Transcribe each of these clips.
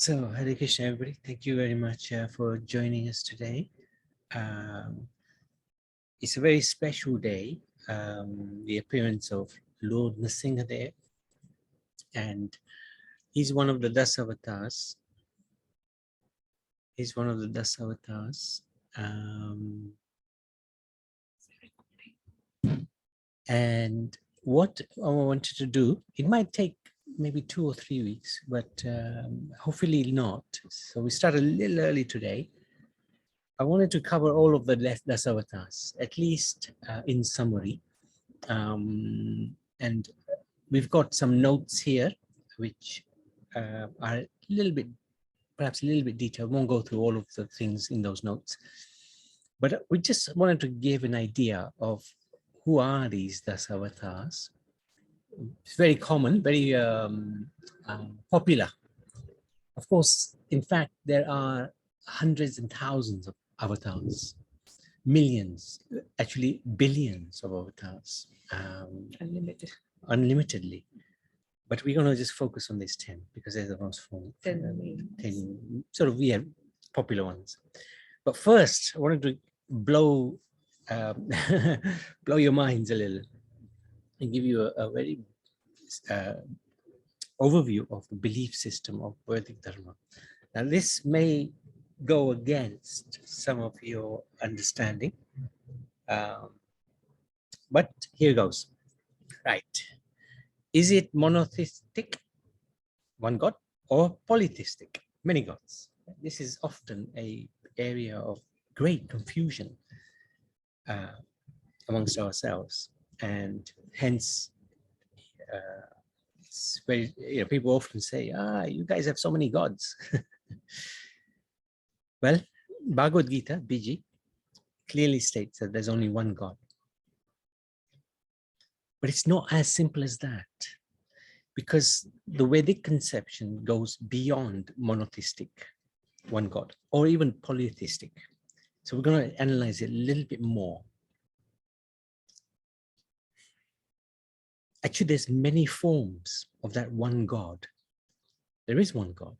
So, Hare Krishna, everybody. Thank you very much for joining us today. It's a very special day, the appearance of Lord Nrsimhadev, and he's one of the Dasavatars. He's one of the Dasavatars. And what I wanted to do, it might take maybe 2 or 3 weeks, but hopefully not. So we start a little early today. I wanted to cover all of the Dasavatars, at least in summary. And we've got some notes here, which are a little bit, perhaps a little bit detailed. Won't go through all of the things in those notes. But we just wanted to give an idea of who are these Dasavatars. It's very common, very popular. Of course, in fact, there are hundreds and thousands of avatars, millions, actually billions of avatars. Unlimitedly. But we're going to just focus on these 10 because they're the most 10 sort of popular ones. But first, I wanted to blow blow your minds a little and give you a very overview of the belief system of Vedic Dharma. Now, this may go against some of your understanding, but here goes. Right. Is it monotheistic, one God, or polytheistic, many gods? This is often an area of great confusion amongst ourselves, and hence it's very, people often say, you guys have so many gods. Well, Bhagavad Gita, BG, clearly states that there's only one God. But it's not as simple as that, because the Vedic conception goes beyond monotheistic, one God, or even polytheistic. So we're going to analyze it a little bit more. Actually, there's many forms of that one God. There is one God,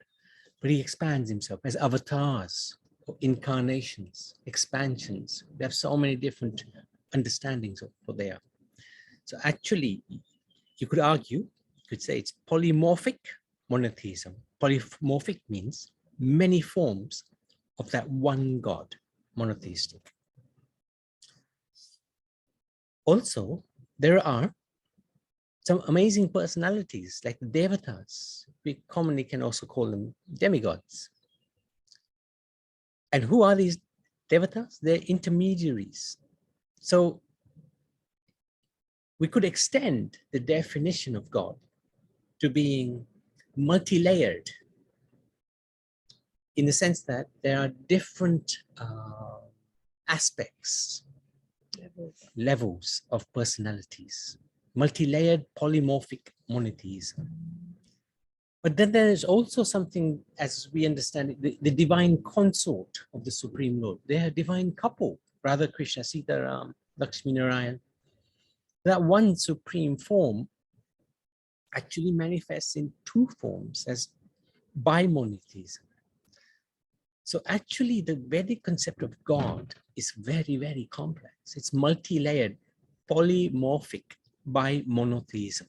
but he expands himself as avatars, or incarnations, expansions. We have so many different understandings of what they are. So actually, you could argue, you could say it's polymorphic monotheism. Polymorphic means many forms of that one God, monotheistic. Also, there are some amazing personalities like the Devatas. We commonly can also call them demigods. And who are these Devatas? They're intermediaries. So we could extend the definition of God to being multi-layered, in the sense that there are different aspects, levels of personalities, multi-layered polymorphic monotheism. But then there is also something, as we understand it, the divine consort of the Supreme Lord. They are a divine couple, Radha Krishna, Sita Ram, Lakshmi Narayan. That one supreme form actually manifests in two forms as bimonotheism. So actually the Vedic concept of God is very, very complex. It's multi-layered, polymorphic bimonotheism.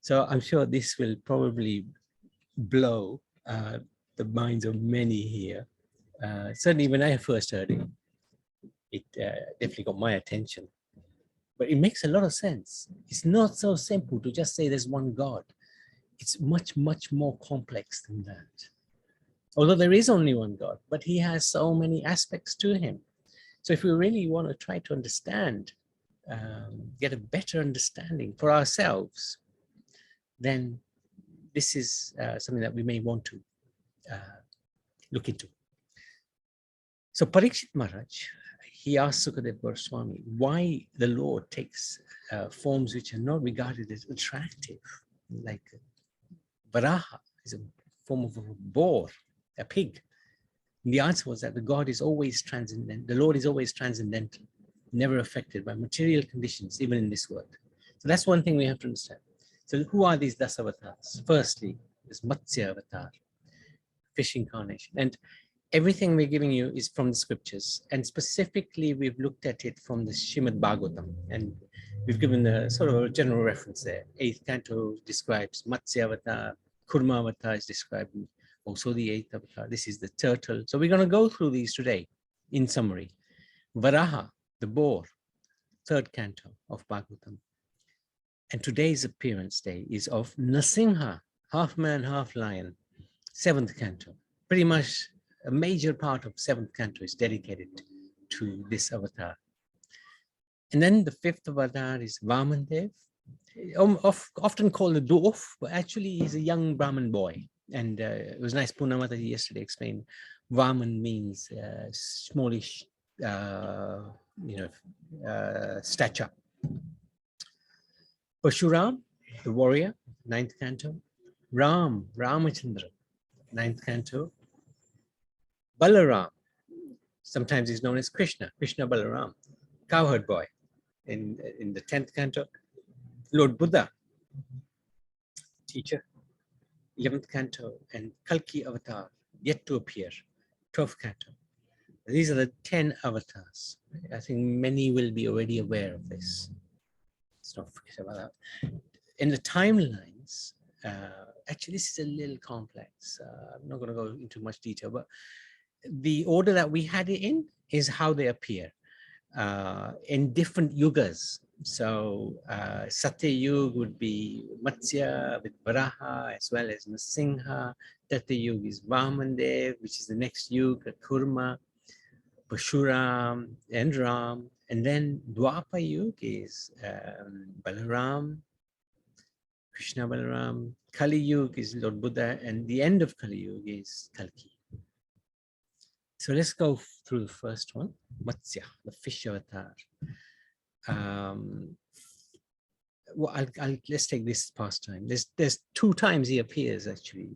So I'm sure this will probably blow the minds of many here. Certainly when I first heard it, it definitely got my attention. But it makes a lot of sense. It's not so simple to just say there's one God. It's much, much more complex than that. Although there is only one God, but he has so many aspects to him. So if we really want to try to understand, get a better understanding for ourselves, then this is something that we may want to look into. So Parikshit Maharaj, he asked Sukadeva Goswami why the Lord takes forms which are not regarded as attractive, like Varaha is a form of a boar, a pig. And the answer was that the God is always transcendent. The Lord is always transcendental, never affected by material conditions, even in this world. So that's one thing we have to understand. So who are these Dasavatars? Firstly, this Matsya avatar, fish incarnation. And everything we're giving you is from the scriptures. And specifically, we've looked at it from the Srimad Bhagavatam. And we've given a sort of a general reference there. 8th canto describes Matsya avatar, Kurma avatar is described also the 8th avatar. This is the turtle. So we're going to go through these today in summary. Varaha, the boar, 3rd canto of Bhagavatam. And today's appearance day is of Nasimha, half man, half lion, 7th canto. Pretty much a major part of 7th canto is dedicated to this avatar. And then the 5th avatar is Vamandev, often called a dwarf, but actually he's a young Brahmin boy. And it was nice, Punamata yesterday explained, Vaman means smallish, stature. Pashuram, the warrior, 9th canto. Ramachandra, 9th canto. Balaram, sometimes he's known as Krishna Balaram, cowherd boy, in the 10th canto. Lord Buddha, teacher, 11th canto, and Kalki avatar, yet to appear, 12th canto. These are the 10 avatars. I think many will be already aware of this. Let's not forget about that. In the timelines, actually this is a little complex. I'm not going to go into much detail, but the order that we had it in is how they appear in different yugas. So Satya Yuga would be Matsya with Varaha as well as Nasingha. Tatya Yuga is Vamandev, which is the next Yuga, Kurma, Pashuram, and Ram. And then Dwapa Yuga is Balaram, Krishna Balaram. Kali Yuga is Lord Buddha, and the end of Kali Yuga is Kalki. So let's go through the first one, Matsya, the fish avatar. Well, let's take this pastime. There's 2 times he appears actually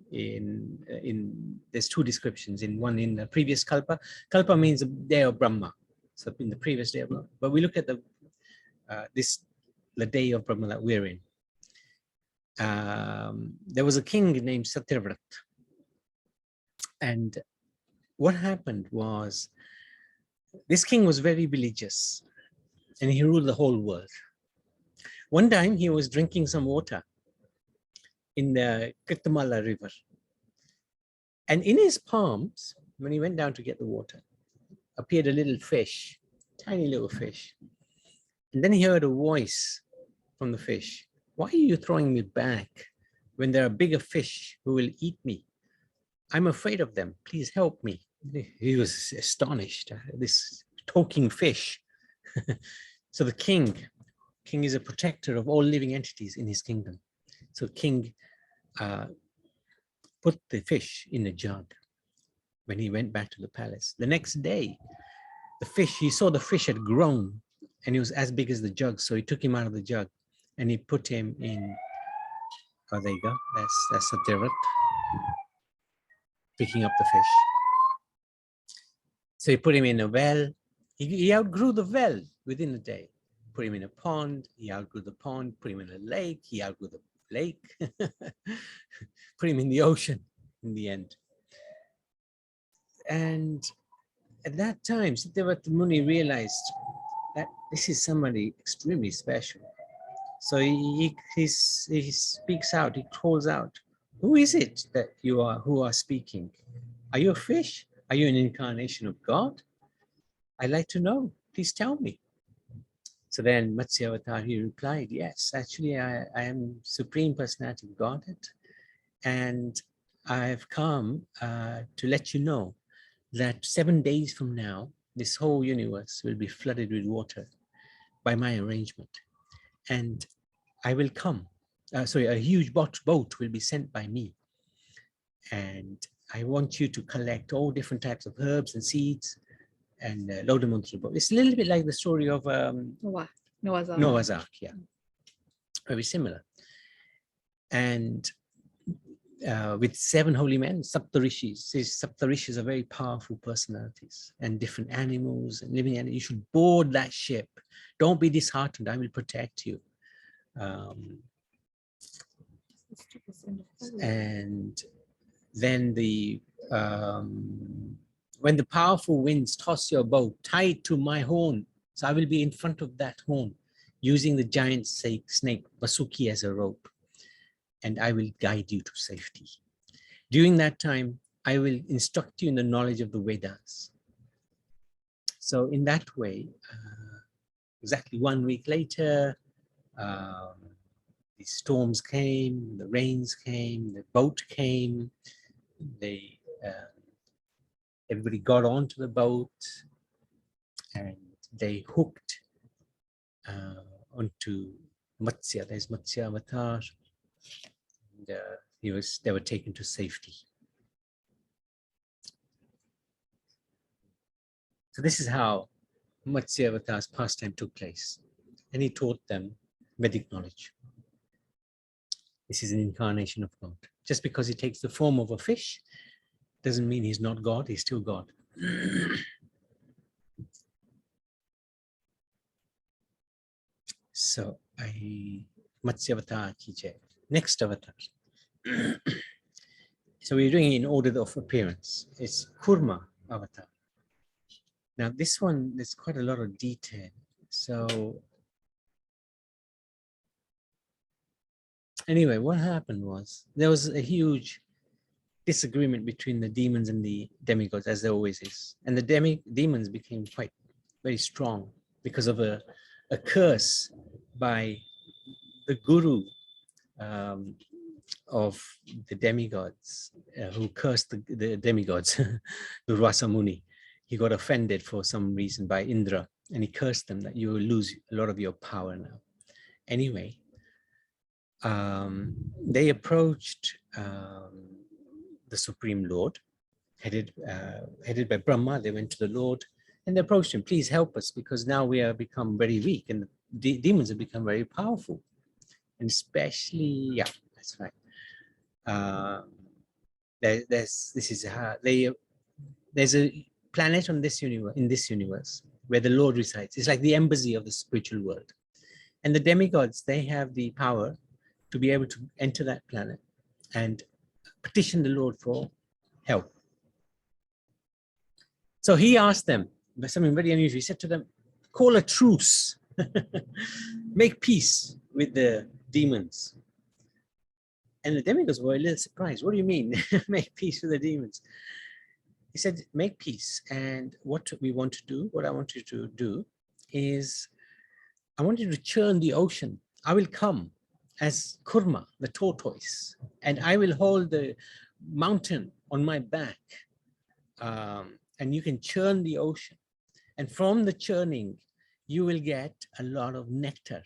there's 2 descriptions. One in the previous kalpa. Kalpa means the day of Brahma. So in the previous day of Brahma. But we look at the day of Brahma that we're in. There was a king named Satyavrat, and what happened was this king was very religious and he ruled the whole world. One time he was drinking some water in the Kritamala river, and in his palms, when he went down to get the water, appeared a little fish, tiny little fish. And then he heard a voice from the fish. Why are you throwing me back when there are bigger fish who will eat me? I'm afraid of them. Please help me. He was astonished. This talking fish. So the king is a protector of all living entities in his kingdom. So the king put the fish in a jug when he went back to the palace. The next day, he saw the fish had grown and he was as big as the jug. So he took him out of the jug and he put him in, oh, there you go. That's Satyavat picking up the fish. So he put him in a well. He outgrew the well within a day. Put him in a pond. He outgrew the pond. Put him in a lake. He outgrew the lake. Put him in the ocean in the end. And at that time, Satyavat Muni realized that this is somebody extremely special. So he speaks out. He calls out, "Who is it that you are who are speaking? Are you a fish? Are you an incarnation of God? I'd like to know. Please tell me." So then Matsya Avatar, he replied, "Yes, actually I am Supreme Personality of Godhead, and I've come to let you know that 7 days from now, this whole universe will be flooded with water by my arrangement. And I will come, a huge boat will be sent by me. And I want you to collect all different types of herbs and seeds and load them onto the boat." It's a little bit like the story of Noah's Ark, yeah. Very similar. And with 7 holy men, Saptarishis. These Saptarishis are very powerful personalities and different animals and living animals. You should board that ship. Don't be disheartened. I will protect you. And then when the powerful winds toss your boat, tie it to my horn. So I will be in front of that horn, using the giant snake Vasuki as a rope, and I will guide you to safety. During that time, I will instruct you in the knowledge of the Vedas. So in that way, exactly 1 week later, the storms came, the rains came, the boat came, everybody got onto the boat, and they hooked onto Matsya. There's Matsya Avatar, and they were taken to safety. So this is how Matsya Avatar's pastime took place, and he taught them Vedic knowledge. This is an incarnation of God. Just because he takes the form of a fish doesn't mean he's not God, he's still God. So Matsya Avatar ki jai. Next avatar. So we're doing it in order of appearance. It's Kurma Avatar. Now this one, there's quite a lot of detail. So anyway, what happened was there was a huge disagreement between the demons and the demigods, as there always is. And the demons became very strong because of a curse by the guru of the demigods, who cursed the demigods, Durvasa Muni. He got offended for some reason by Indra, and he cursed them that you will lose a lot of your power now. Anyway, they approached the Supreme Lord, headed by Brahma. They went to the Lord and they approached him. Please help us, because now we have become very weak and the demons have become very powerful. And especially, yeah, that's right. There's a planet on this universe, in this universe, where the Lord resides. It's like the embassy of the spiritual world. And the demigods, they have the power to be able to enter that planet and petition the Lord for help. So he asked them, something very unusual. He said to them, call a truce, make peace with the demons. And the demigods were a little surprised. What do you mean, make peace with the demons? He said, make peace. And what we want to do, what I want you to do is, I want you to churn the ocean. I will come as Kurma, the tortoise, and I will hold the mountain on my back. And you can churn the ocean. And from the churning, you will get a lot of nectar.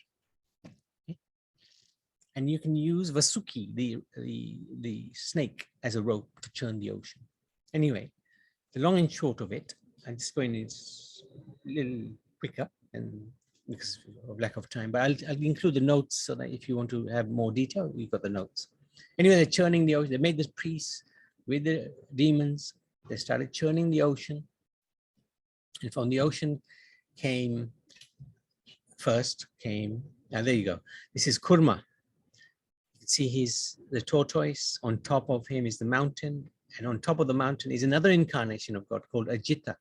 Okay? And you can use Vasuki, the snake, as a rope to churn the ocean. Anyway, the long and short of it, I'm just going a little quicker and because of lack of time, but I'll include the notes so that if you want to have more detail, we've got the notes. Anyway, they're churning the ocean. They made this peace with the demons. They started churning the ocean. And from the ocean came, now there you go. This is Kurma. You can see the tortoise. On top of him is the mountain. And on top of the mountain is another incarnation of God called Ajita.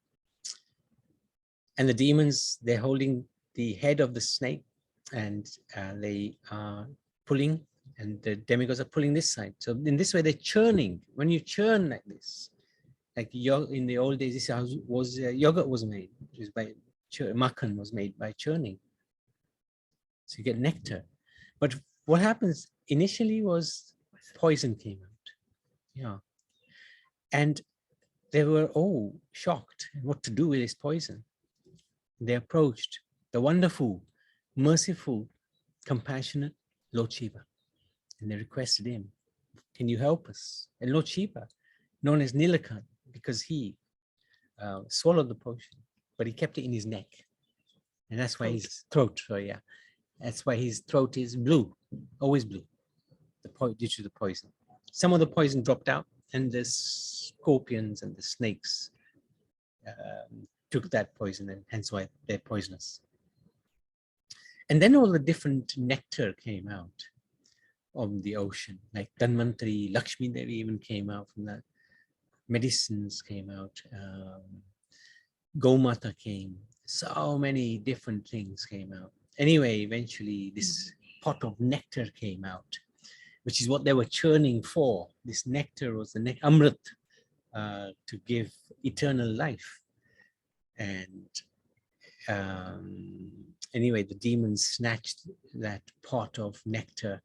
And the demons, they're holding the head of the snake, and they are pulling, and the demigods are pulling this side. So in this way, they're churning. When you churn like this, like in the old days, this is how yogurt was made. It was by makhan was made by churning. So you get nectar. But what happens initially was poison came out. Yeah. And they were all shocked what to do with this poison. They approached the wonderful, merciful, compassionate Lord Shiva, and they requested him, can you help us? And Lord Shiva, known as Nilakant, because he swallowed the potion, but he kept it in his neck. And that's why his throat, that's why his throat is blue, always blue, due to the poison. Some of the poison dropped out, and the scorpions and the snakes took that poison, and hence why they're poisonous. And then all the different nectar came out. of the ocean, like Dhanvantari, Lakshmi Devi even came out from that. Medicines came out. Gomata came. So many different things came out. Anyway, eventually this pot of nectar came out, which is what they were churning for. This nectar was the Amrit, to give eternal life. And anyway, the demons snatched that pot of nectar,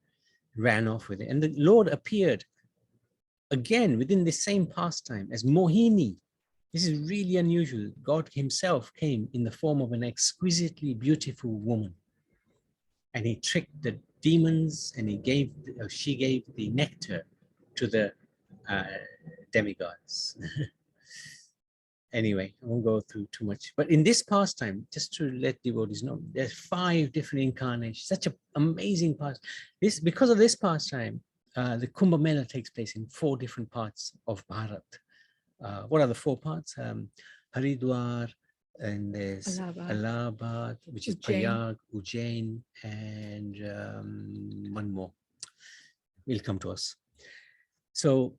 ran off with it. And the Lord appeared again within the same pastime as Mohini. This is really unusual. God himself came in the form of an exquisitely beautiful woman. And he tricked the demons, and she gave the nectar to the demigods. Anyway, I won't go through too much. But in this pastime, just to let devotees know, there's 5 different incarnations. Such an amazing pastime. Because of this pastime, the Kumbh Mela takes place in 4 different parts of Bharat. What are the 4 parts? Haridwar, and there's Allahabad, which is Prayag, Ujjain, and one more. Will come to us. So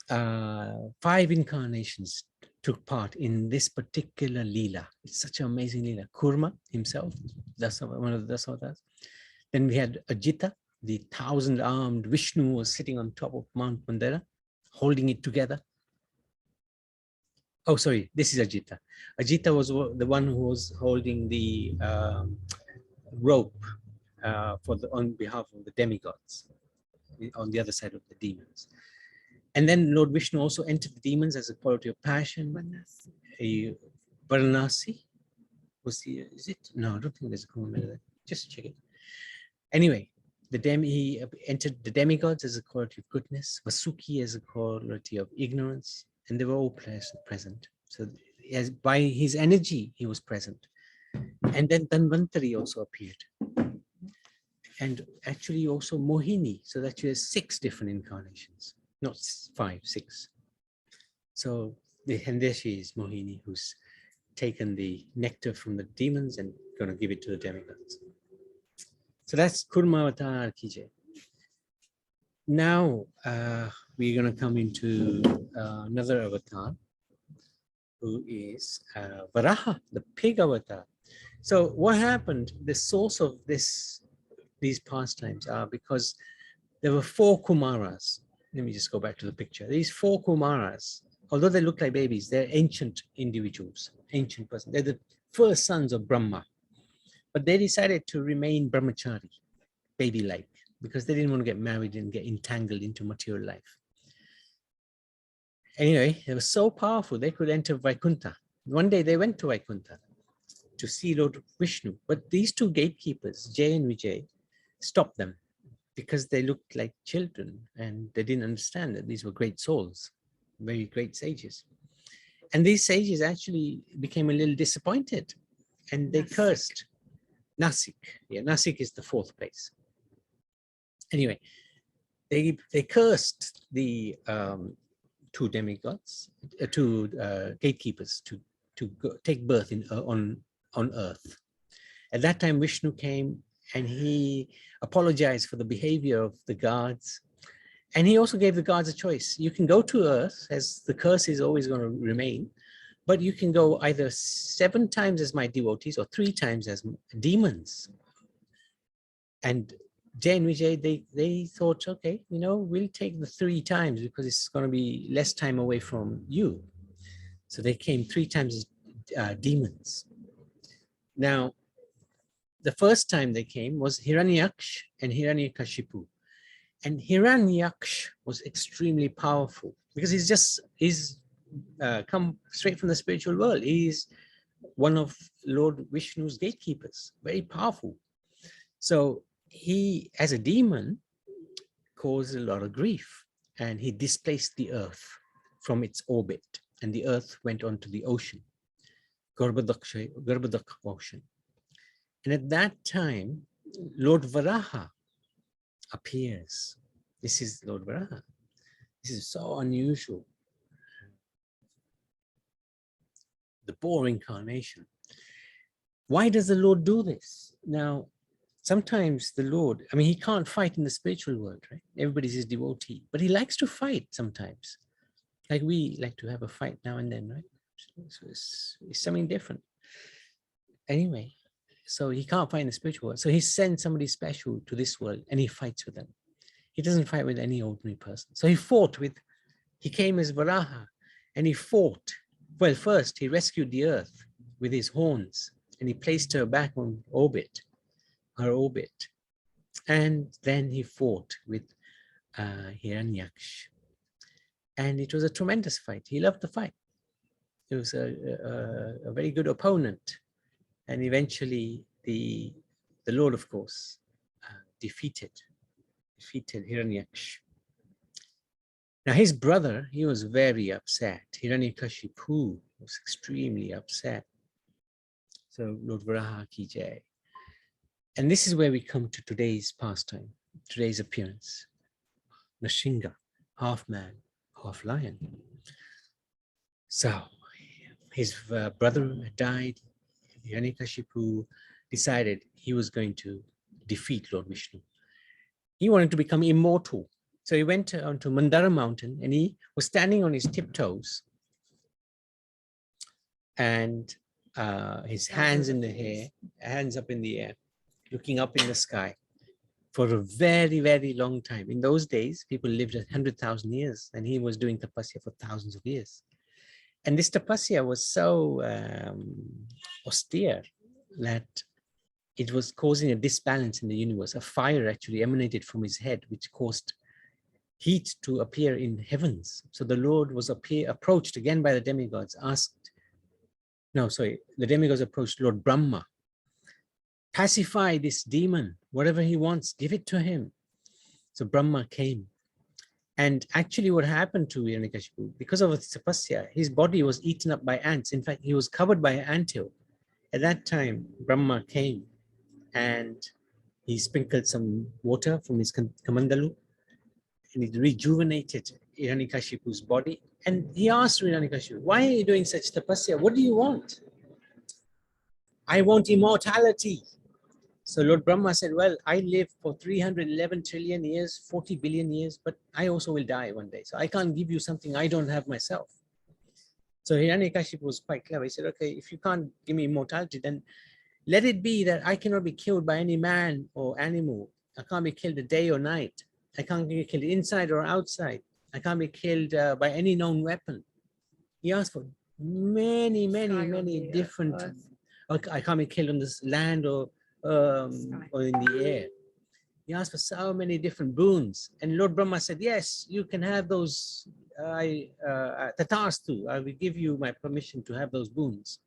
5 incarnations took part in this particular Leela. It's such an amazing Leela. Kurma himself, one of the Dasavatars. Then we had Ajita, the 1,000-armed Vishnu was sitting on top of Mount Mandara, holding it together. Oh, sorry, this is Ajita. Ajita was the one who was holding the rope on behalf of the demigods on the other side of the demons. And then Lord Vishnu also entered the demons as a quality of passion. Varanasi. Is it? No, I don't think there's a Kumbh Mela there. Just check it. Anyway, he entered the demigods as a quality of goodness, Vasuki as a quality of ignorance, and they were all present. So by his energy, he was present. And then Dhanvantari also appeared. And actually also Mohini, so that you have 6 different incarnations, not 5, 6. So and there she is, Mohini, who's taken the nectar from the demons and going to give it to the demigods. So that's Kurmavatar Kije. Now we're going to come into another avatar, who is Varaha, the pig avatar. So what happened, the source of these pastimes are because there were 4 Kumaras. Let me just go back to the picture. These 4 Kumaras, although they look like babies, they're ancient individuals, ancient persons. They're the first sons of Brahma. But they decided to remain brahmachari, baby-like, because they didn't want to get married and get entangled into material life. Anyway, they were so powerful, they could enter Vaikuntha. One day they went to Vaikuntha to see Lord Vishnu, but these 2 gatekeepers, Jay and Vijay, stopped them because they looked like children and they didn't understand that these were great souls, very great sages. And these sages actually became a little disappointed and they cursed Nasik. Yeah, Nasik is the 4th place. Anyway, they cursed the 2 demigods, 2 gatekeepers to take birth on earth. At that time, Vishnu came and he apologized for the behavior of the gods. And he also gave the gods a choice. You can go to earth, as the curse is always going to remain, but you can go either 7 times as my devotees or 3 times as demons. And Jay and Vijay, they thought, okay, we'll take the 3 times because it's going to be less time away from you. So they came 3 times as demons. Now, the first time they came was Hiranyaksh and Hiranyakashipu. And Hiranyaksh was extremely powerful because he's come straight from the spiritual world. He's one of Lord Vishnu's gatekeepers, very powerful. So he, as a demon, caused a lot of grief and he displaced the earth from its orbit and the earth went onto the ocean, Garbhadak ocean. And at that time, Lord Varaha appears. This is Lord Varaha. This is so unusual. The boar incarnation. Why does the Lord do this? Now, sometimes the Lord, I mean, he can't fight in the spiritual world, right? Everybody's his devotee, but he likes to fight sometimes. Like we like to have a fight now and then, right? So it's something different. Anyway, so he can't fight in the spiritual world. So he sends somebody special to this world and he fights with them. He doesn't fight with any ordinary person. So he came as Varaha and he fought. Well, first he rescued the earth with his horns and he placed her back on her orbit. And then he fought with Hiranyaksh. And it was a tremendous fight. He loved the fight. It was a very good opponent. And eventually the Lord, of course, defeated Hiranyaksh. Now his brother, he was very upset. Hiranyakashipu was extremely upset. So Lord Varaha ki jai. And this is where we come to today's pastime, today's appearance. Nrsimha, half man, half lion. So his brother had died. Hiranyakashipu decided he was going to defeat Lord Vishnu. He wanted to become immortal. So he went onto Mandara mountain and he was standing on his tiptoes and his hands in the air, hands up in the air, looking up in the sky for a very, very long time. In those days, people lived 100,000 years and he was doing tapasya for thousands of years. And this tapasya was so austere that it was causing a disbalance in the universe. A fire actually emanated from his head, which caused heat to appear in heavens. So the Lord was approached again by the demigods, the demigods approached Lord Brahma. Pacify this demon, whatever he wants, give it to him. So Brahma came. And actually what happened to Hiranyakashipu, because of his tapasya, his body was eaten up by ants. In fact, he was covered by an anthill. At that time, Brahma came and he sprinkled some water from his kamandalu and it rejuvenated Hiranyakashipu's body. And he asked Hiranyakashipu, why are you doing such tapasya? What do you want? I want immortality. So Lord Brahma said, well, I live for 311 trillion years, 40 billion years, but I also will die one day. So I can't give you something I don't have myself. So Hiranyakashipu was quite clever. He said, okay, if you can't give me immortality, then let it be that I cannot be killed by any man or animal. I can't be killed day or night. I can't be killed inside or outside. I can't be killed by any known weapon. He asked for many different. I can't be killed on this land or in the air. He asked for so many different boons. And Lord Brahma said, yes, you can have those. Tatastu, I will give you my permission to have those boons.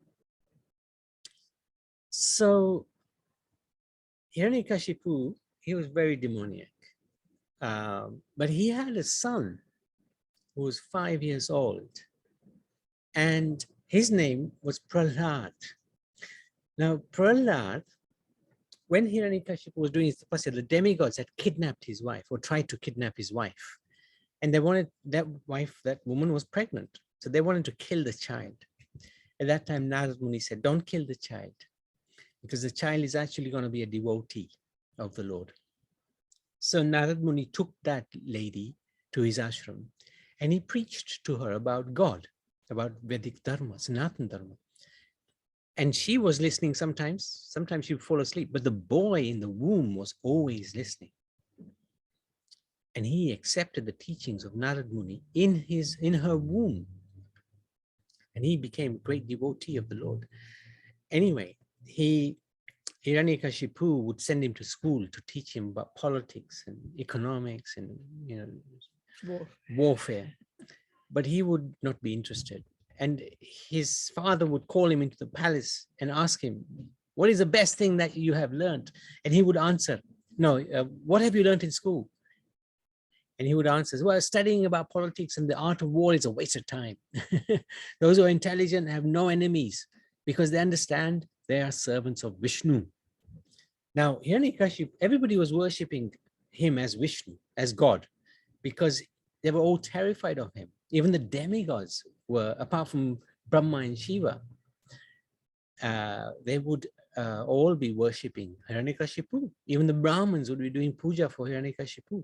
So Hiranyakashipu, he was very demoniac. But he had a son who was 5 years old. And his name was Prahlad. Now, Prahlad, when Hiranyakashipu was doing his tapasya, the demigods had kidnapped his wife or tried to kidnap his wife. And they wanted that woman was pregnant. So they wanted to kill the child. At that time, Narad Muni said, don't kill the child, because the child is actually going to be a devotee of the Lord. So Narad Muni took that lady to his ashram and he preached to her about God, about Vedic Dharma, Sanatan Dharma. And she was listening sometimes she would fall asleep, but the boy in the womb was always listening. And he accepted the teachings of Narad Muni in her womb. And he became a great devotee of the Lord. Anyway, Hiranyakashipu would send him to school to teach him about politics and economics and warfare. But he would not be interested. And his father would call him into the palace and ask him, what is the best thing that you have learned? And he would answer, no, what have you learned in school? And he would answer, well, studying about politics and the art of war is a waste of time. Those who are intelligent have no enemies because they understand they are servants of Vishnu. Now, Hiranyakashipu, everybody was worshipping him as Vishnu, as God, because they were all terrified of him. Even the demigods were, apart from Brahma and Shiva, they would all be worshipping Hiranyakashipu. Even the Brahmins would be doing puja for Hiranyakashipu.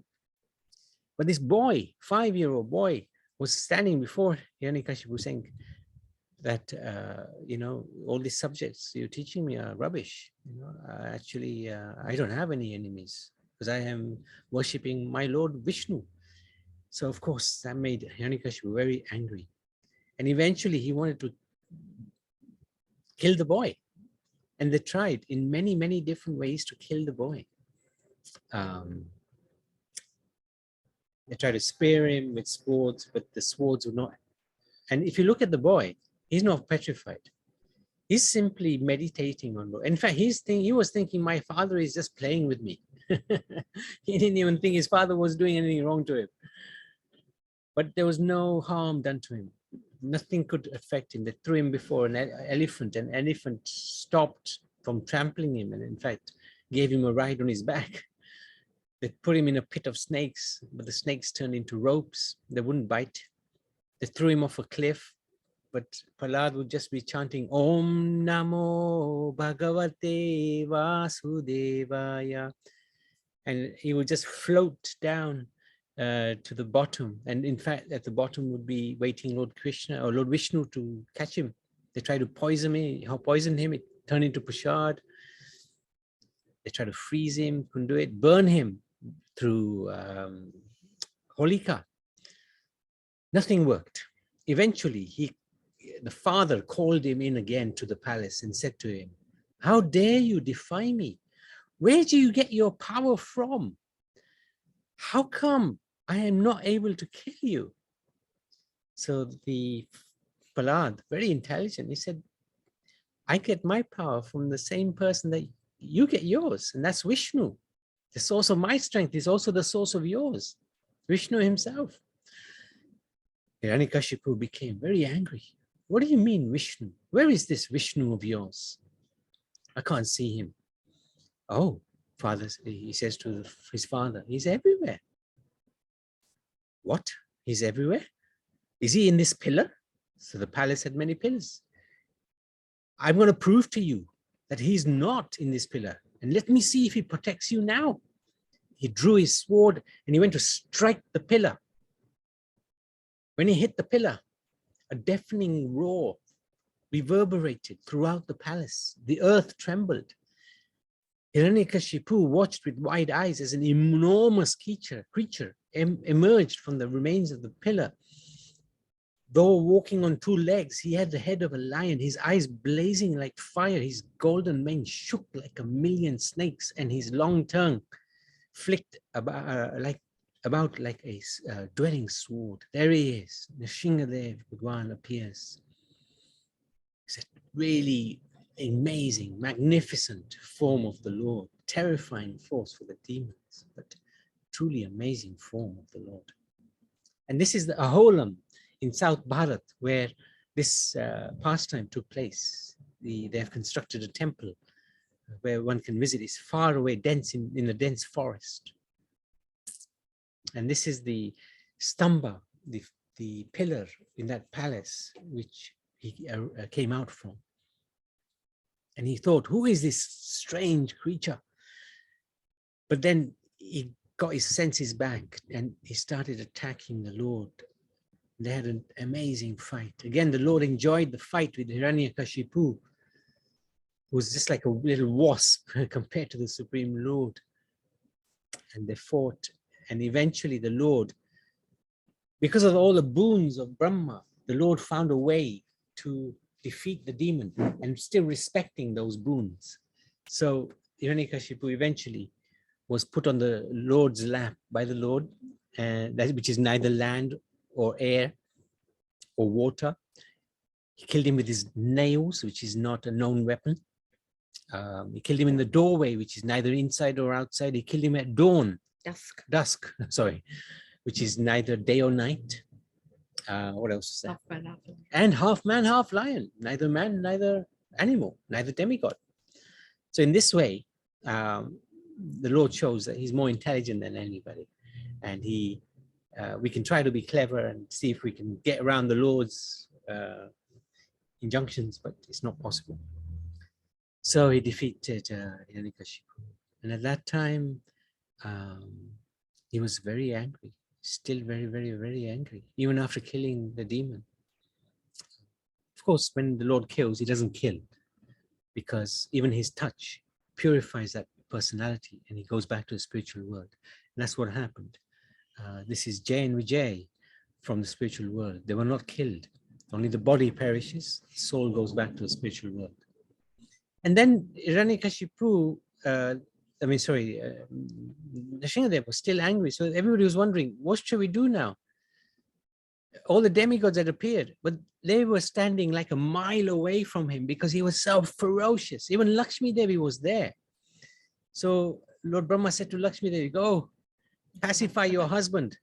But this boy, 5-year-old boy, was standing before Hiranyakashipu saying that, all these subjects you're teaching me are rubbish. Actually, I don't have any enemies because I am worshipping my Lord Vishnu. So, of course, that made Hiranyakashipu very angry. And eventually he wanted to kill the boy. And they tried in many, many different ways to kill the boy. They tried to spear him with swords, but the swords would not. And if you look at the boy, he's not petrified. He's simply meditating on God. In fact, he was thinking, my father is just playing with me. He didn't even think his father was doing anything wrong to him. But there was no harm done to him. Nothing could affect him. They threw him before an elephant. An elephant stopped from trampling him and, in fact, gave him a ride on his back. They put him in a pit of snakes, but the snakes turned into ropes. They wouldn't bite. They threw him off a cliff, but Prahlad would just be chanting, Om Namo Bhagavate Vasudevaya. And he would just float down to the bottom. And in fact, at the bottom would be waiting Lord Krishna or Lord Vishnu to catch him. They tried to poison him. It turned into prasad. They tried to freeze him, couldn't do it. Burn him through Holika. Nothing worked. Eventually, the father called him in again to the palace and said to him, how dare you defy me? Where do you get your power from? How come I am not able to kill you? So the Prahlad, very intelligent, he said, I get my power from the same person that you get yours, and that's Vishnu. The source of my strength is also the source of yours, Vishnu himself. Hiranyakashipu became very angry. What do you mean, Vishnu? Where is this Vishnu of yours? I can't see him. Oh, father, he says to his father, he's everywhere. What? He's everywhere? Is he in this pillar? So the palace had many pillars. I'm going to prove to you that he's not in this pillar. And let me see if he protects you now. He drew his sword and he went to strike the pillar. When he hit the pillar, a deafening roar reverberated throughout the palace. The earth trembled. Hiranyakashipu watched with wide eyes as an enormous creature emerged from the remains of the pillar. Though walking on 2 legs, he had the head of a lion, his eyes blazing like fire, his golden mane shook like 1,000,000 snakes, and his long tongue flicked about like a dwelling sword. There he is, Nrsingadev Bhagwan appears. It's a really amazing, magnificent form of the Lord, terrifying force for the demons, but truly amazing form of the Lord. And this is the Aholam in South Bharat, where this pastime took place. They have constructed a temple where one can visit. It's far away, dense in a dense forest. And this is the stamba, the pillar in that palace, which he came out from. And he thought, who is this strange creature? But then he got his senses back and he started attacking the Lord. They had an amazing fight. Again, the Lord enjoyed the fight with Hiranyakashipu, who was just like a little wasp compared to the Supreme Lord. And they fought. And eventually the Lord, because of all the boons of Brahma, the Lord found a way to defeat the demon and still respecting those boons. So Hiranyakashipu eventually was put on the Lord's lap by the Lord, which is neither land or air or water. He killed him with his nails, which is not a known weapon. He killed him in the doorway, which is neither inside or outside. He killed him at dawn. Dusk, sorry, which is neither day or night. What else is that? Half man, half lion. And half man, half lion. Neither man, neither animal, neither demigod. So in this way, the Lord shows that he's more intelligent than anybody. And we can try to be clever and see if we can get around the Lord's injunctions, but it's not possible. So he defeated Hiranyakashipu. And at that time, he was very angry, still very, very, very angry, even after killing the demon. Of course, when the Lord kills, he doesn't kill, because even his touch purifies that personality and he goes back to the spiritual world. And that's what happened. This is Jay and Vijay from the spiritual world. They were not killed. Only the body perishes, the soul goes back to the spiritual world. And then Hiranyakashipu, Nrsimhadev was still angry. So everybody was wondering, what should we do now? All the demigods had appeared, but they were standing like a mile away from him because he was so ferocious. Even Lakshmi Devi was there. So Lord Brahma said to Lakshmi Devi, go pacify your husband.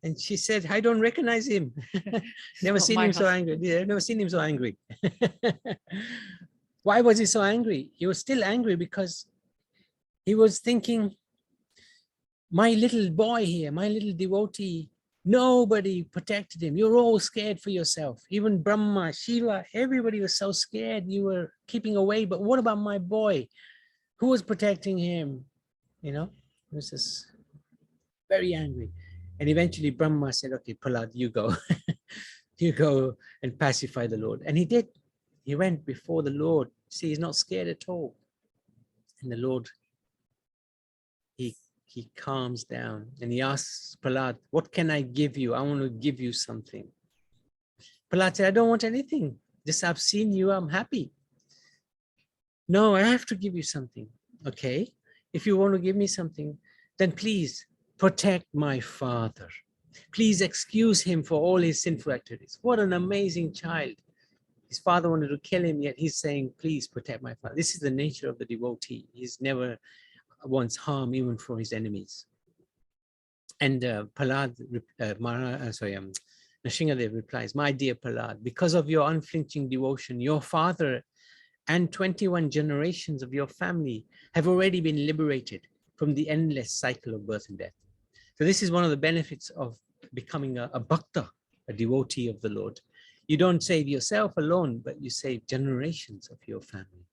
And she said, I don't recognize him. Never seen him so angry. Yeah, never seen him so angry. Why was he so angry? He was still angry because he was thinking, my little boy here, my little devotee, nobody protected him. You're all scared for yourself. Even Brahma, Shiva, everybody was so scared. You were keeping away. But what about my boy? Who was protecting him? You know, he was just very angry. And eventually Brahma said, okay, Prahlad, you go. You go and pacify the Lord. And he did. He went before the Lord. See, he's not scared at all. And the Lord, he calms down and he asks Prahlad, what can I give you? I want to give you something. Prahlad said, I don't want anything. Just I've seen you, I'm happy. No, I have to give you something. Okay, if you want to give me something, then please protect my father. Please excuse him for all his sinful activities. What an amazing child. His father wanted to kill him, yet he's saying, please protect my father. This is the nature of the devotee. He's never wants harm even for his enemies. And Nrsimhadev replies, my dear Prahlad, because of your unflinching devotion, your father and 21 generations of your family have already been liberated from the endless cycle of birth and death. So this is one of the benefits of becoming a bhakta, a devotee of the Lord. You don't save yourself alone, but you save generations of your family.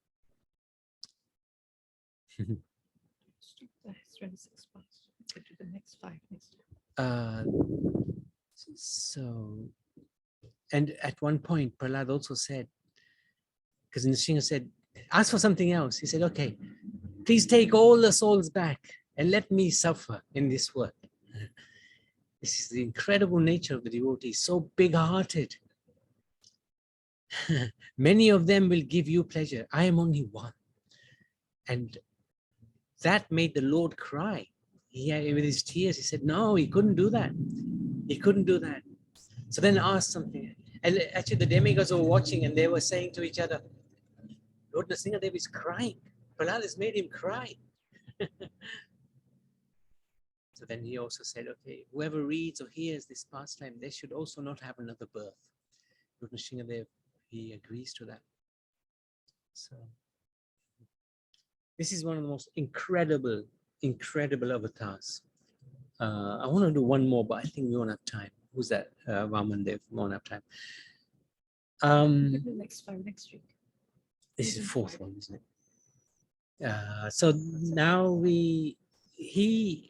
26 parts. Go to the next 5 next. And at one point, Prahlad also said, because Nrsimha said, ask for something else. He said, okay, please take all the souls back and let me suffer in this world. This is the incredible nature of the devotee, so big-hearted. Many of them will give you pleasure. I am only one. And that made the Lord cry. With his tears, he said, no, he couldn't do that. He couldn't do that. So then asked something. And actually the demigods were watching and they were saying to each other, Lord Nrsimhadev is crying. Prahlad has made him cry. So then he also said, okay, whoever reads or hears this pastime, they should also not have another birth. Lord Nrsimhadev, he agrees to that. So this is one of the most incredible avatars. I want to do one more, but I think we won't have time. Who's that? Vamandev, we won't have time. The next 5 next week. This is the 4th one, isn't it? So now he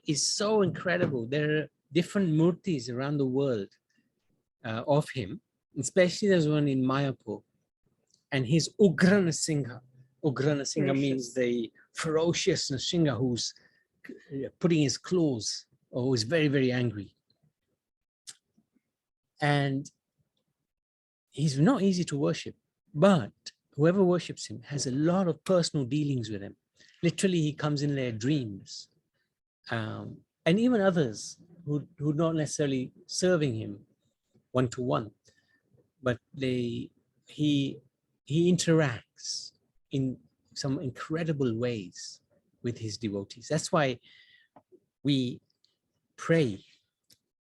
is so incredible. There are different murtis around the world of him, especially there's one in Mayapur, and he's Ugra Nrsimha. Ugra Nrsimha means the ferocious Nrsimha who's putting his claws, or who's very, very angry. And he's not easy to worship, but whoever worships him has a lot of personal dealings with him. Literally, he comes in their dreams. And even others who not necessarily serving him one-to-one, but he interacts in some incredible ways with his devotees. That's why we pray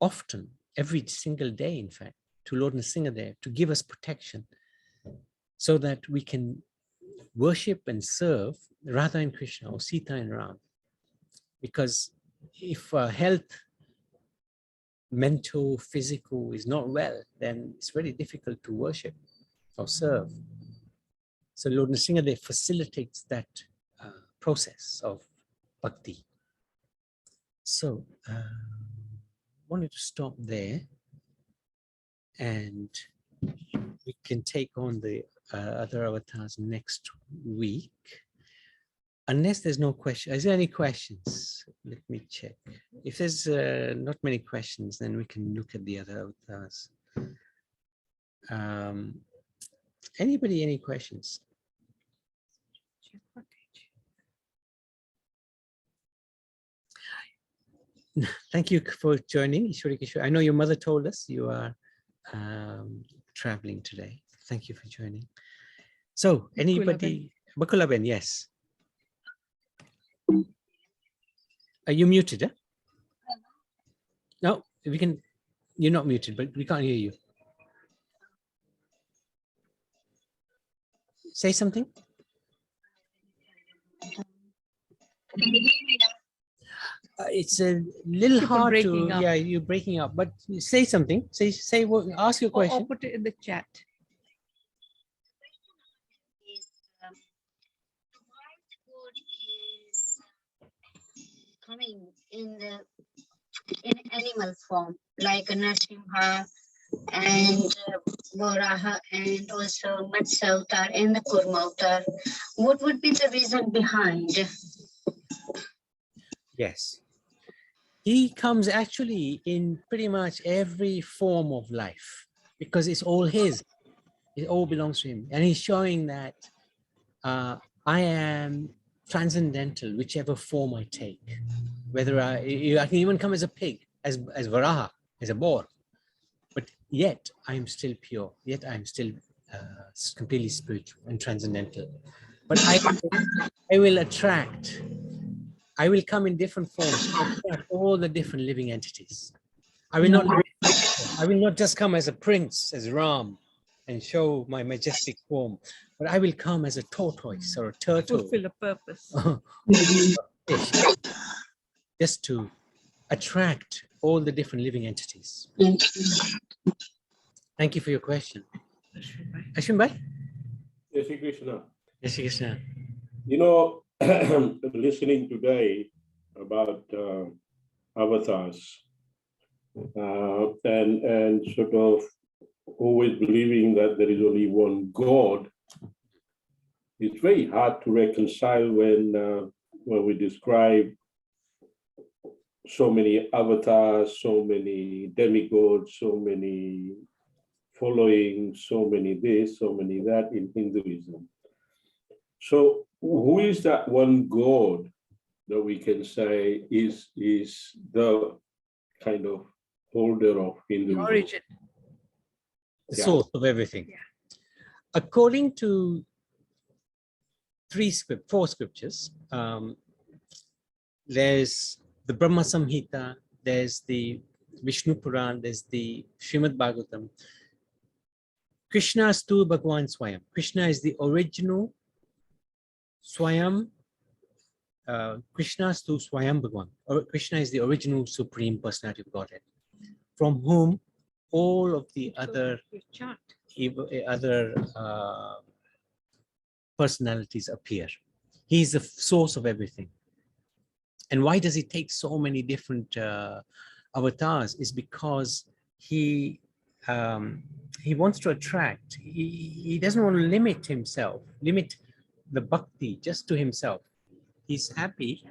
often, every single day, in fact, to Lord Nrsimhadev to give us protection so that we can worship and serve Radha and Krishna, or Sita and Ram. Because if health, mental, physical is not well, then it's very difficult to worship or serve. So Lord Nrsimhadev facilitates that process of bhakti. So wanted to stop there, and we can take on the other avatars next week. Unless there's no question, is there any questions? Let me check. If there's not many questions, then we can look at the other avatars. Anybody, any questions? Thank you for joining, Ishwari Kishore. I know your mother told us you are traveling today. Thank you for joining. So, anybody? Bakulaben, yes. Are you muted? Eh? No, we can. You're not muted, but we can't hear you. Say something. It's a little hard to. Yeah, you're breaking up. But say something. Say what. Ask your question. Or put it in the chat. Coming in animal form, like a Nrsimha and Varaha and also Matsya Avatar and the Kurma Avatar. What would be the reason behind? Yes. He comes actually in pretty much every form of life because it's all his. It all belongs to him. And he's showing that I am transcendental, whichever form I take. Whether I can even come as a pig, as Varaha, as a boar. But yet I am still pure. Yet I am still completely spiritual and transcendental. But I will attract. I will come in different forms to attract all the different living entities. I will not just come as a prince, as Ram, and show my majestic form, but I will come as a tortoise or a turtle. Fulfill a purpose. Just to attract all the different living entities. Thank you for your question. Ashwin Bhai? Jai Shri Krishna. Jai Shri Krishna. You know, listening today about avatars and sort of always believing that there is only one God, it's very hard to reconcile when we describe so many avatars, so many demigods, so many followings, so many this, so many that in Hinduism. So who is that one God that we can say is the kind of holder of Hinduism? The origin. The source of everything. Yeah. According to four scriptures, there's the Brahma Samhita, there's the Vishnu Puran, there's the Srimad Bhagavatam. Krishna Stu Bhagwan Swayam. Krishna is the original Swayam. Krishna Stu Swayam Bhagwan. Krishna is the original Supreme Personality of Godhead, from whom all of the other personalities appear. He is the source of everything. And why does he take so many different avatars? Is because he wants to attract. He doesn't want to limit himself, limit the bhakti just to himself. He's happy.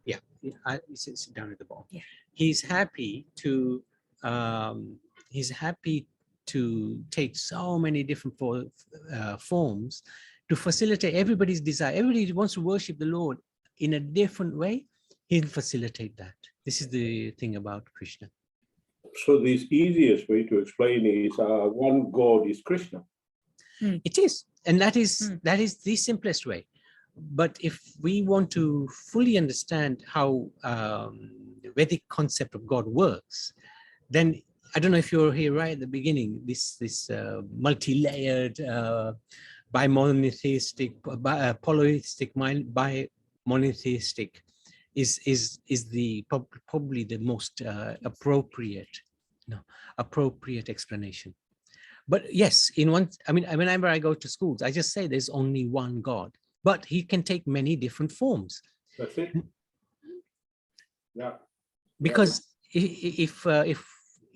Yeah, it's down at the bottom. Yeah. He's happy to. He's happy to take so many different forms to facilitate everybody's desire. Everybody wants to worship the Lord in a different way. He'll facilitate that. This is the thing about Krishna. So the easiest way to explain is one God is Krishna. It is, and that is the simplest way. But if we want to fully understand how the Vedic concept of God works, then I don't know if you're here right at the beginning. This multi-layered, bi-monotheistic, polytheistic, bi-monotheistic is the probably the most appropriate explanation. But yes, in one, I mean, whenever I go to schools, I just say there's only one God, but he can take many different forms. That's it. Yeah. Because if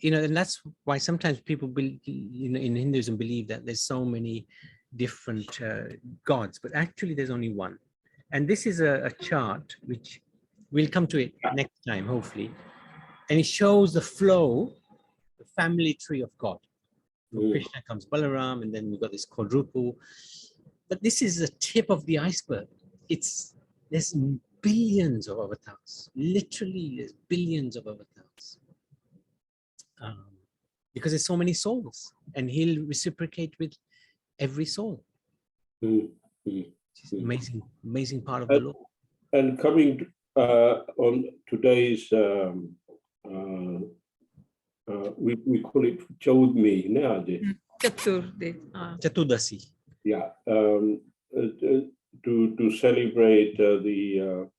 you know, and that's why sometimes people believe, you know, in Hinduism believe that there's so many different gods, but actually there's only one. And this is a chart which we'll come to it next time, hopefully, and it shows the flow, the family tree of God. From Krishna comes Balaram, and then we've got this quadruple. But this is the tip of the iceberg. There's billions of avatars. Literally, there's billions of avatars. Because there's so many souls, and he'll reciprocate with every soul. It's an amazing part of the law. And coming on today's, we call it Chaudhmi nowadays. Chaturdasi. Yeah, to celebrate the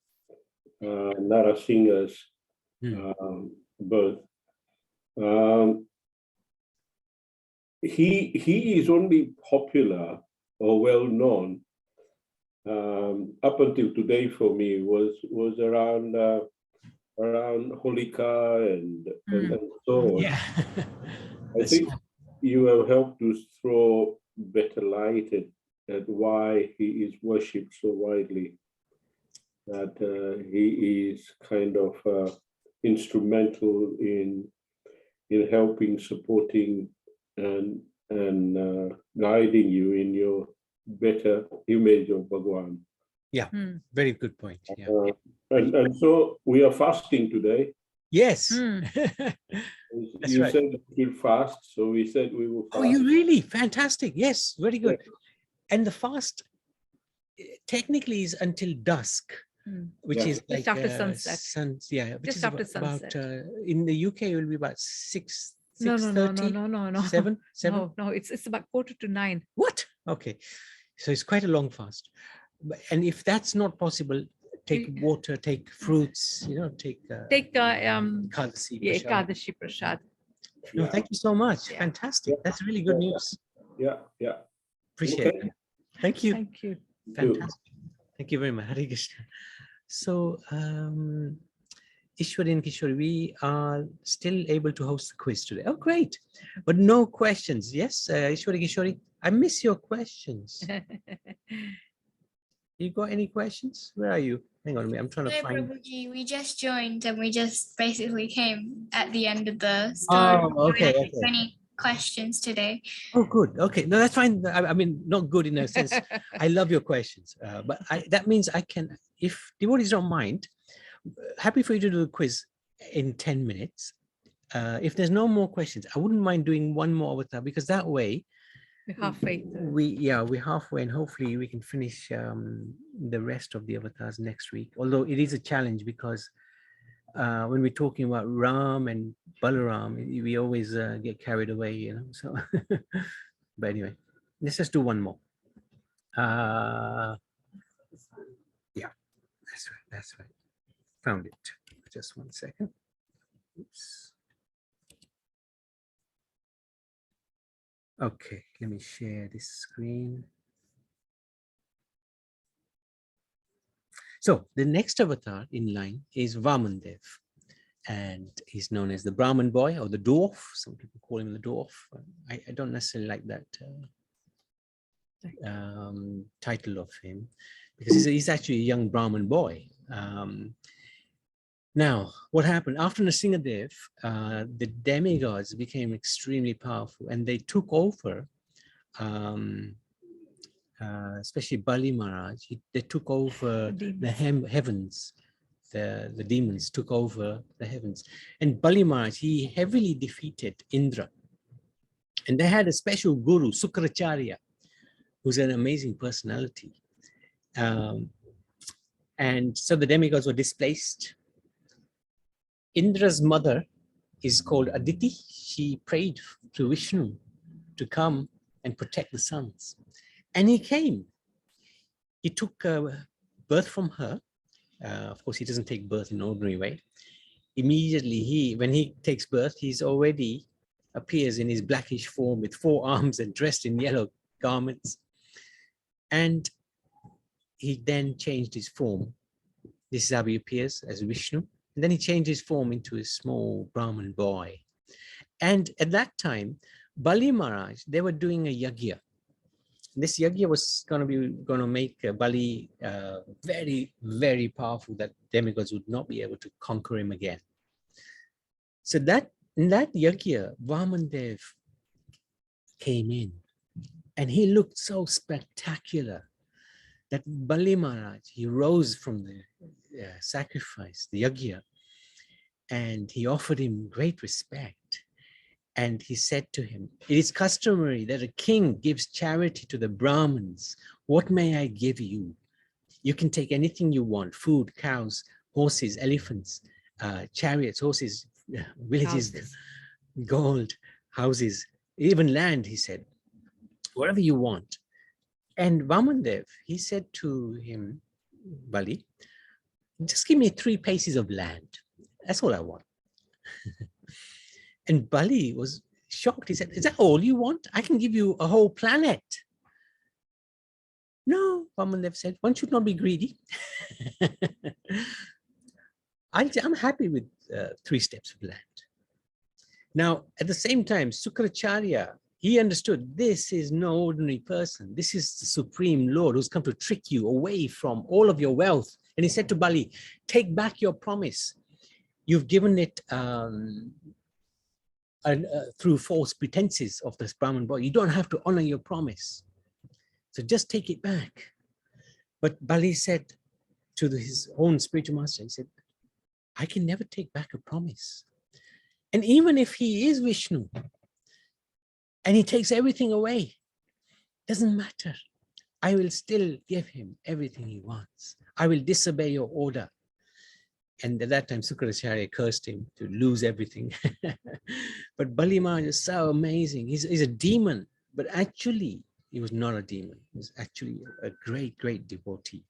Narasingha's birth. He is only popular or well known up until today for me was around Holika and so on. Yeah. I think you have helped to throw better light at why he is worshipped so widely. That he is kind of instrumental in helping, supporting, and guiding you in your better image of Bhagwan. Yeah, very good point. Yeah. And so we are fasting today. Yes. That's You right. said we'll fast, so we said we will fast. Oh, you really? Fantastic. Yes, very good. And the fast technically is until dusk, which is just like after sunset. Which Just is after about sunset. In the UK it will be about 6. No. 7. No, it's about 8:45. What? Okay, so it's quite a long fast. And if that's not possible, take water, take fruits, you know, take Ekadasi, Prasad. Ekadashi Prasad. No, thank you so much. Yeah. Fantastic. That's really good news. Yeah. Appreciate it. Thank you. Thank you. Fantastic. Thank you very much. Hare Krishna. So, Ishwari and Kishori, we are still able to host the quiz today. Oh, great. But no questions. Yes, Ishwari, Kishori, I miss your questions. You got any questions? Where are you? Hang on a minute. I'm trying to find. Prabhuji, we just joined and we just basically came at the end of the story. Oh, okay. We had many questions today. Oh, good. Okay. No, that's fine. I mean, not good in a sense. I love your questions. But that means I can, if devotees don't mind, happy for you to do the quiz in 10 minutes. If there's no more questions, I wouldn't mind doing one more avatar, because that way We're halfway. we're halfway, and hopefully we can finish the rest of the avatars next week. Although it is a challenge, because when we're talking about Ram and Balaram, we always get carried away, you know. So, but anyway, let's just do one more. Yeah, that's right. Found it. Just 1 second. Oops. Okay, let me share this screen. So the next avatar in line is Vamandev, and he's known as the Brahmin boy or the dwarf. Some people call him the dwarf. I don't necessarily like that title of him, because he's actually a young Brahmin boy. Now, what happened after Nrsimhadev? The demigods became extremely powerful, and they took over. Especially Bali Maharaj, they took over the heavens. The demons took over the heavens, and Bali Maharaj, he heavily defeated Indra. And they had a special guru, Sukracharya, who's an amazing personality. And so the demigods were displaced. Indra's mother is called Aditi. She prayed to Vishnu to come and protect the sons. And he came. He took birth from her. Of course, he doesn't take birth in an ordinary way. Immediately, when he takes birth, he's already appears in his blackish form with 4 arms and dressed in yellow garments. And he then changed his form. This is how he appears as Vishnu. And then he changed his form into a small Brahmin boy. And at that time, Bali Maharaj, they were doing a yagya. This yagya was going to make Bali very, very powerful, that demigods would not be able to conquer him again. So in that yagya, Vamandev came in, and he looked so spectacular that Bali Maharaj, he rose from the sacrifice, the yagya, and he offered him great respect. And he said to him, "It is customary that a king gives charity to the Brahmins. What may I give you? You can take anything you want: food, cows, horses, elephants, chariots, horses, villages, Houses. gold, houses, even land," he said, "whatever you want." And Vamandev, he said to him, Bali, "Just give me 3 paces of land. That's all I want." And Bali was shocked. He said, "Is that all you want? I can give you a whole planet." "No," Vamandev said, "one should not be greedy. I'm happy with 3 steps of land." Now, at the same time, Sukracharya, he understood this is no ordinary person. This is the Supreme Lord who's come to trick you away from all of your wealth. And he said to Bali, "Take back your promise. You've given it through false pretenses of this Brahmin boy. You don't have to honor your promise. So just take it back." But Bali said to his own spiritual master, he said, "I can never take back a promise. And even if he is Vishnu and he takes everything away, doesn't matter. I will still give him everything he wants. I will disobey your order." And at that time, Sukracharya cursed him to lose everything. But Bali Maharaj is so amazing. He's a demon, but actually, he was not a demon. He was actually a great, great devotee.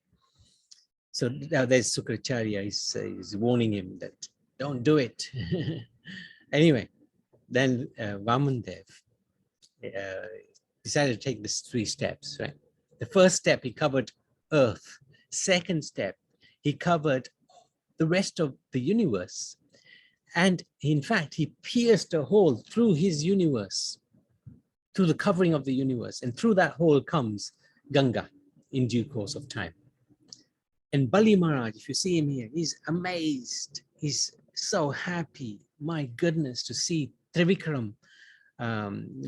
So now there's Sukracharya. He's warning him that don't do it. Anyway, then Vamandev decided to take these 3 steps, right? The first step, he covered earth. Second step, he covered the rest of the universe. And in fact, he pierced a hole through his universe, through the covering of the universe. And through that hole comes Ganga in due course of time. And Bali Maharaj, if you see him here, he's amazed. He's so happy. My goodness, to see Trivikram,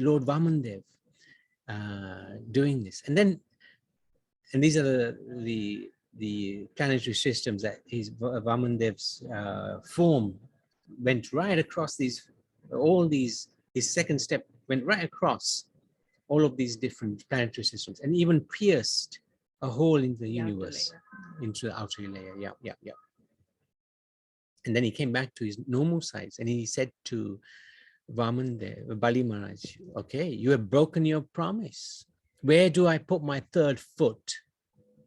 Lord Vamandev, doing this. And these are the planetary systems that Vamandev's form went right across his second step went right across all of these different planetary systems, and even pierced a hole in the universe, into the outer layer. Yeah. And then he came back to his normal size, and he said to Vamandev, Bali Maharaj, "Okay, you have broken your promise. Where do I put my 3rd foot?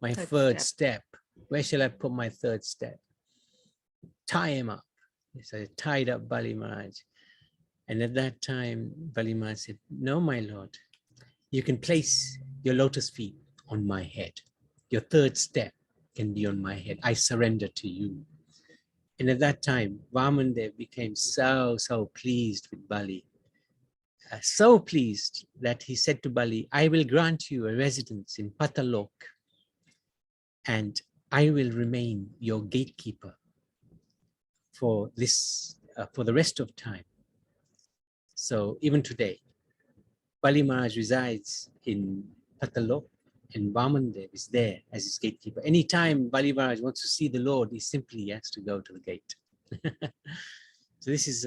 My third step. Where shall I put my 3rd step?" Tie him up. So I tied up Bali Maharaj. And at that time, Bali Maharaj said, "No, my lord, you can place your lotus feet on my head. Your 3rd step can be on my head. I surrender to you." And at that time, Vamandev became so pleased with Bali. So pleased that he said to Bali, "I will grant you a residence in Patalok, and I will remain your gatekeeper for the rest of time." So even today, Bali Maharaj resides in Patalok, and Vamandev is there as his gatekeeper. Anytime Bali Maharaj wants to see the Lord, he simply has to go to the gate. So this is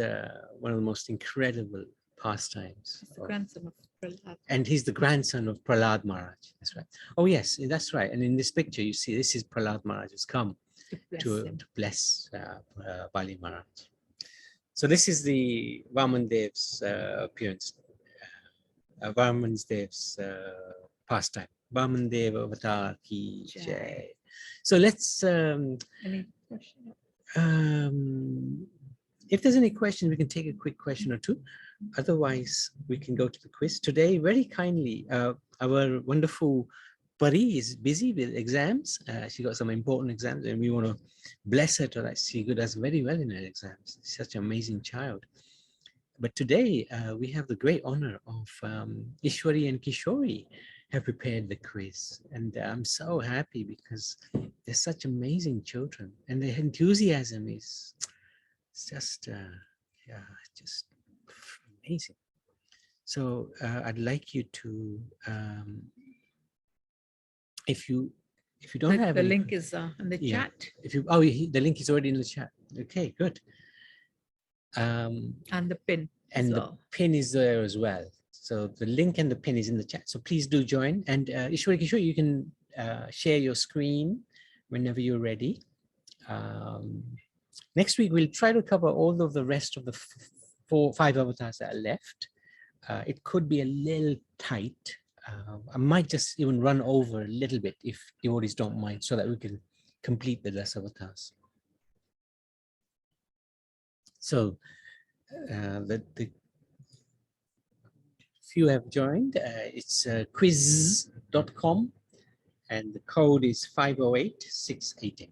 one of the most incredible pastimes. The grandson of Prahlad. And he's the grandson of Prahlad Maharaj. That's right. Oh yes, that's right. And in this picture, you see, this is Prahlad Maharaj who's come to bless Bali Maharaj. So this is the Vamandev's appearance, Vamandev's pastime. Vamandev Avatar Ki Jai. So let's, Any question? if there's any questions, we can take a quick question or two. otherwise, we can go to the quiz. Today, very kindly, our wonderful Pari is busy with exams. She got some important exams, and we want to bless her to that she does very well in her exams. Such an amazing child. But today, we have the great honor of Ishwari and Kishori have prepared the quiz. And I'm so happy because they're such amazing children, and their enthusiasm is just, just amazing. So I'd like you to, if you don't have The any, link is in the Yeah. chat if you, the link is already in the chat. Okay, good. and the pin. And the So pin is there as well. So the link and the pin is in the chat. So please do join. And Ishwari, Kishore, you can share your screen whenever you're ready. Next week, we'll try to cover all of the rest of the 5 avatars that are left. It could be a little tight. I might just even run over a little bit if devotees don't mind, so that we can complete the Dasavatars. So the few have joined. It's quiz.com, and the code is 508688.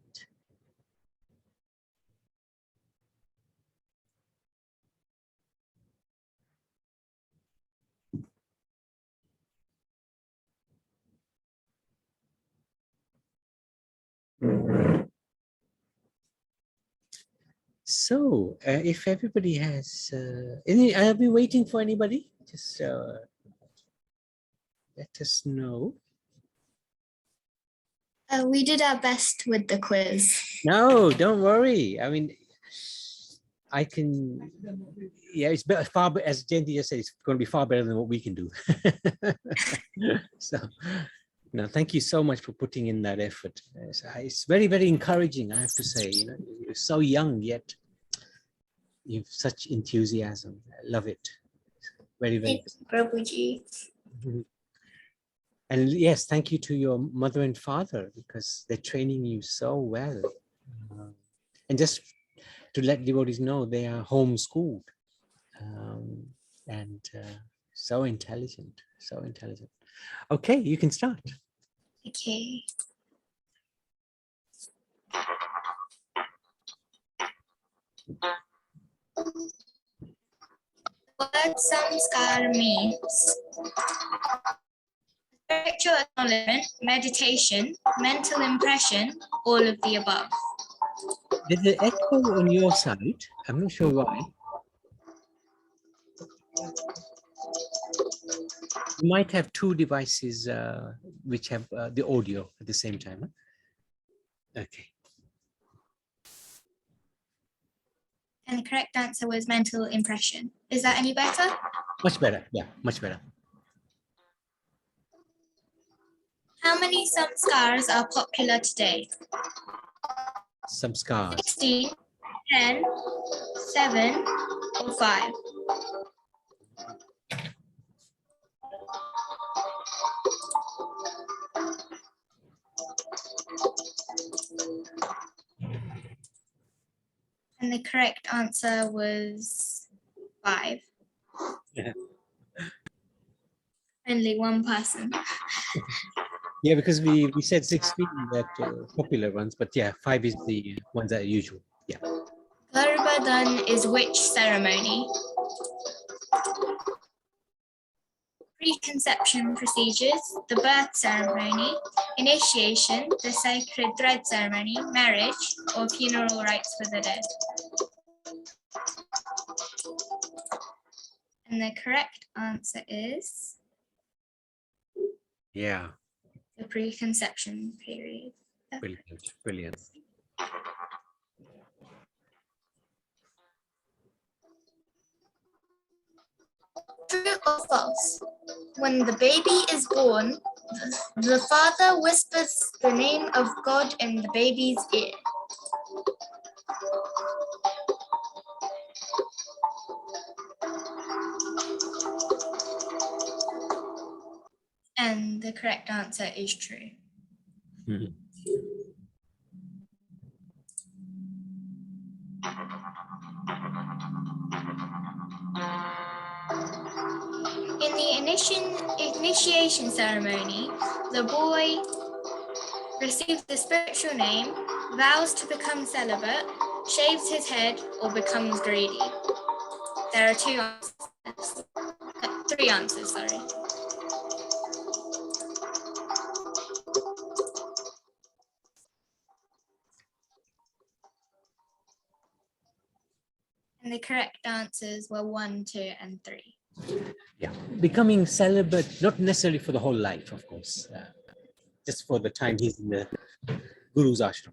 So if everybody has any, I'll be waiting for anybody. Just let us know. We did our best with the quiz. No, don't worry. I mean, I can, yeah, it's better, far, as Jenti just said, it's going to be far better than what we can do. So, no, thank you so much for putting in that effort. It's very, very encouraging, I have to say. You know, you're so young, yet you've such enthusiasm. I love it. Very, very. Prabhuji. And yes, thank you to your mother and father, because they're training you so well. And just to let devotees know, they are homeschooled and so intelligent, so intelligent. Okay, you can start. Okay. Word samskar means spiritual acknowledgement, meditation, mental impression, all of the above. There's an echo on your side. I'm not sure why. You might have 2 devices which have the audio at the same time. Huh? Okay. And the correct answer was mental impression. Is that any better? Much better. Yeah, much better. How many samskars are popular today? Some scars. 16, 10, 7, or 5? And the correct answer was 5. Yeah. Only one person. Yeah, because we said 16 that popular ones, but yeah, 5 is the ones that are usual. Yeah. Garbhadan is which ceremony? Preconception procedures, the birth ceremony, initiation, the sacred thread ceremony, marriage, or funeral rites for the dead. And the correct answer is Yeah. the preconception period. Brilliant. Brilliant. True or false? When the baby is born, the father whispers the name of God in the baby's ear. And the correct answer is true. Mhm. In the initiation ceremony, the boy receives the spiritual name, vows to become celibate, shaves his head, or becomes greedy. There are three answers, sorry. And the correct answers were 1, 2, and 3. Yeah, becoming celibate, not necessarily for the whole life, of course, just for the time he's in the Guru's ashram.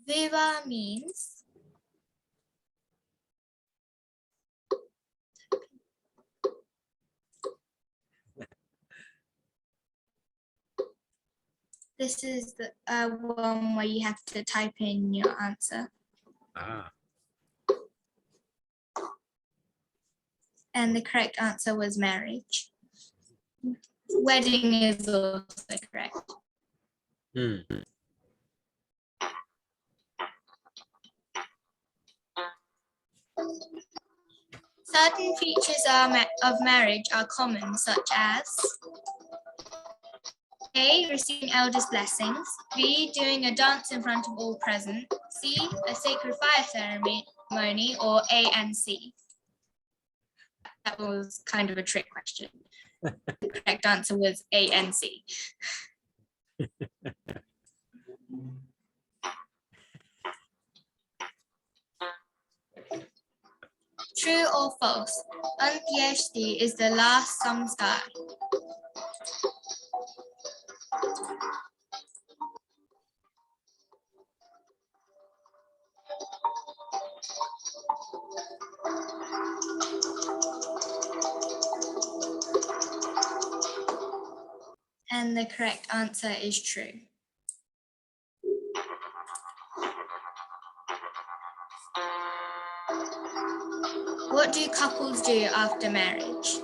Viva means this is the one where you have to type in your answer. Ah, And the correct answer was marriage. Wedding is also correct. hmm. Certain features of marriage are common, such as A, receiving elders' blessings, B, doing a dance in front of all present, C, a sacred fire ceremony, or A and C. That was kind of a trick question. The correct answer was A and C. True or false? Antyeshti is the last samskar. And the correct answer is true. What do couples do after marriage?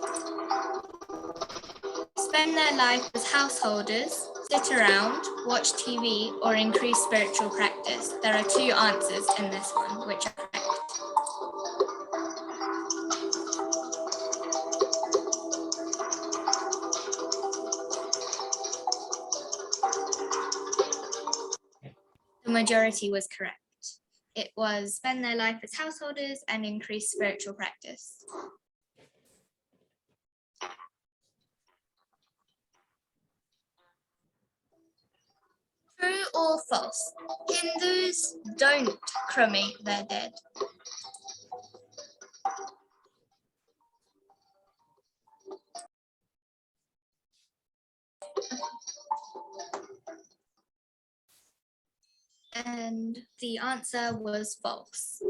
Spend their life as householders, sit around, watch TV, or increase spiritual practice. There are 2 answers in this one, which are correct. The majority was correct. It was spend their life as householders and increase spiritual practice. True or false? Hindus don't cremate their dead. And the answer was false.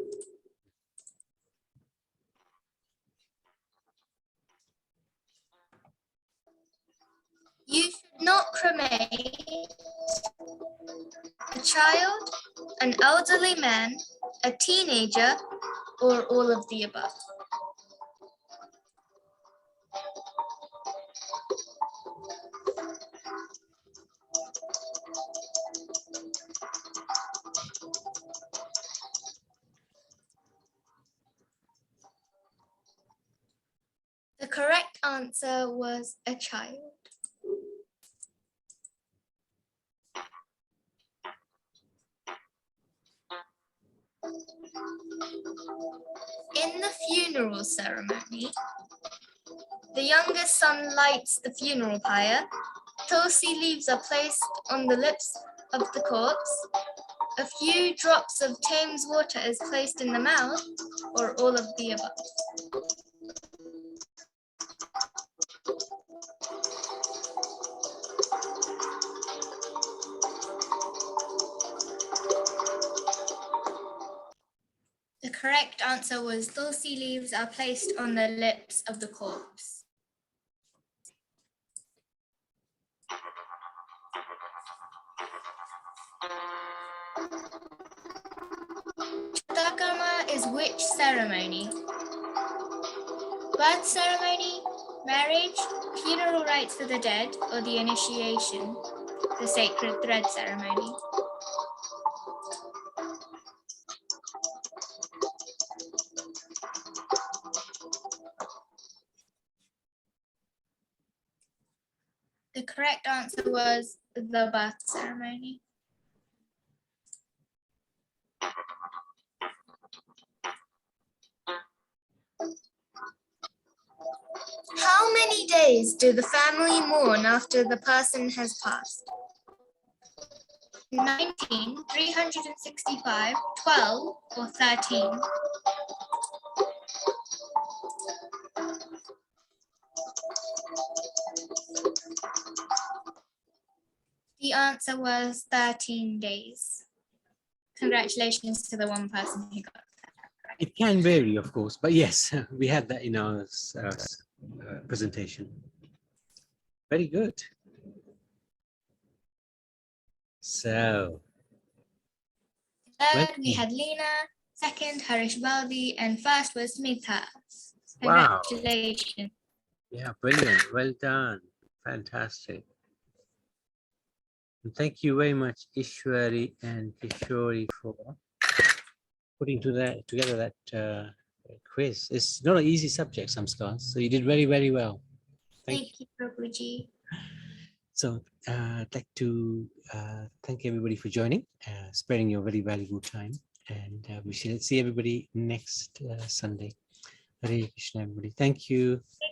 You should not cremate a child, an elderly man, a teenager, or all of the above. The correct answer was a child. In the funeral ceremony, the youngest son lights the funeral pyre. Tulsi leaves are placed on the lips of the corpse. A few drops of Thames water is placed in the mouth, or all of the above. The correct answer was Tulsi leaves are placed on the lips of the corpse. Chatakarma is which ceremony? Birth ceremony, marriage, funeral rites for the dead, or the initiation, the sacred thread ceremony? The correct answer was the birth ceremony. How many days do the family mourn after the person has passed? 19, 365, 12, or 13? The answer was 13 days. Congratulations to the one person who got that. It can vary, of course, but yes, we had that in our presentation. Very good. So, Third, we had Lena. Second, Harish Baldi. And first was Smita. wow. Congratulations. Yeah, brilliant. Well done. Fantastic. And thank you very much, Ishwari and Kishori, for putting together that quiz. It's not an easy subject, some scars. So you did very, very well. Thank you, Prabhuji. So I'd like to thank everybody for joining, sparing your very valuable time. And we shall see everybody next Sunday. Hare Krishna, everybody. Thank you.